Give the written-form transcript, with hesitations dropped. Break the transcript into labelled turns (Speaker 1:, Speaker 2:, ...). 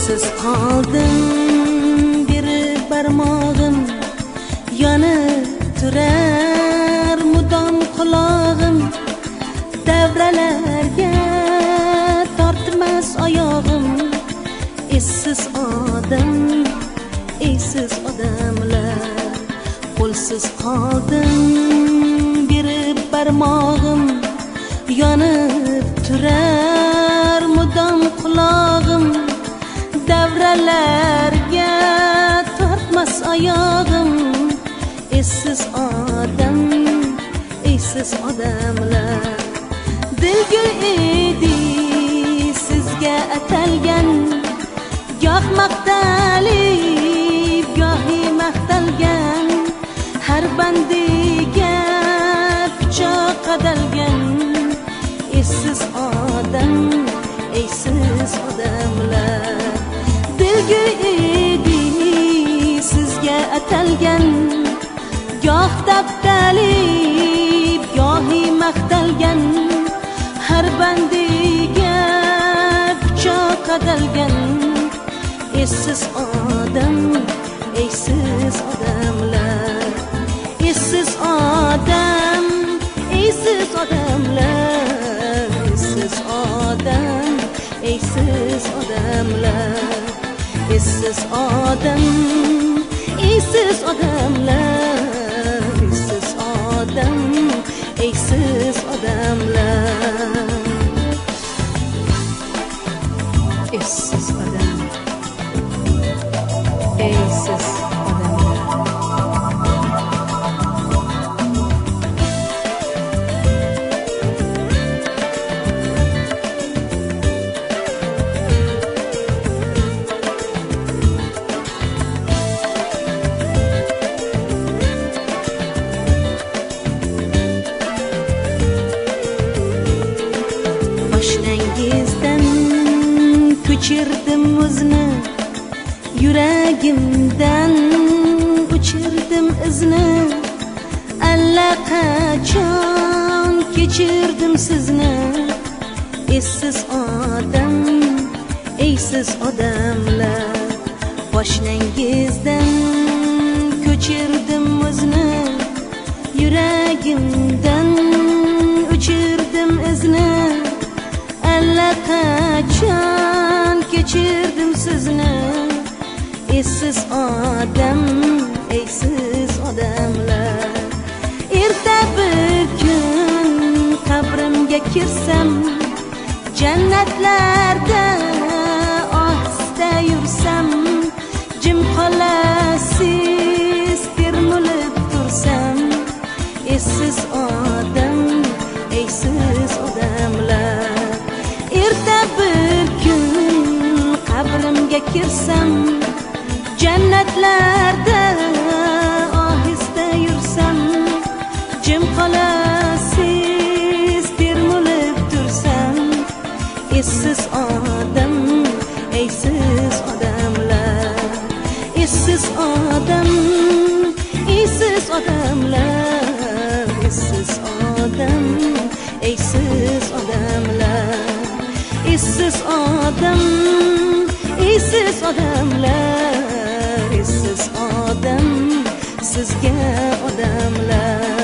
Speaker 1: Qo'lsiz qoldim, biri barmog'im yonib turar mudom qulog'im, davralarga tortmas oyog'im. Essiz odamlar, qo'lsiz qoldim, biri barmog'im yonib turar mudom qulog'im, davralarga tortmas oyog'im. Essiz odamlar, dilgir edi sizga atalgan, goh maqtalib gohi maqtalgan, har bandiga pichoq qadalgan. Essiz odamlar, dilgir edi sizga atalgan, goh taptalib gohi maqtalgan, har bandiga pichoq qadalgan. Essiz odamlar, essiz odamlar, essiz odamlar, essiz odamlar, essiz odamlar, essiz odamlar, essiz odamlar, essiz odamlar. Essiz odam, essiz odamlar. Oshnangizdan ko'chirdim o'zni, yuragimdan o'chirdim izni, allaqachon kechirdim sizni. Essiz odamlar, oshnangizdan ko'chirdim o'zni, yuragimdan o'chirdim izni, allaqachon kechirdim sizni. Essiz odamlar, erta bir kun qabrimga kirsam, jannatlarda ohista yursam, jim qolasiz termulib tursam. Essiz odamlar, erta bir kun qabrimga kirsam, jannatlarda ohista yursam, jim qolasiz termulib tursam. Essiz odamlar, essiz odamlar, essiz odamlar, essiz odamlar, essiz odamlar, essiz odamlar, essiz odamlar, essiz odamlar, essiz odam, sizga odamlar.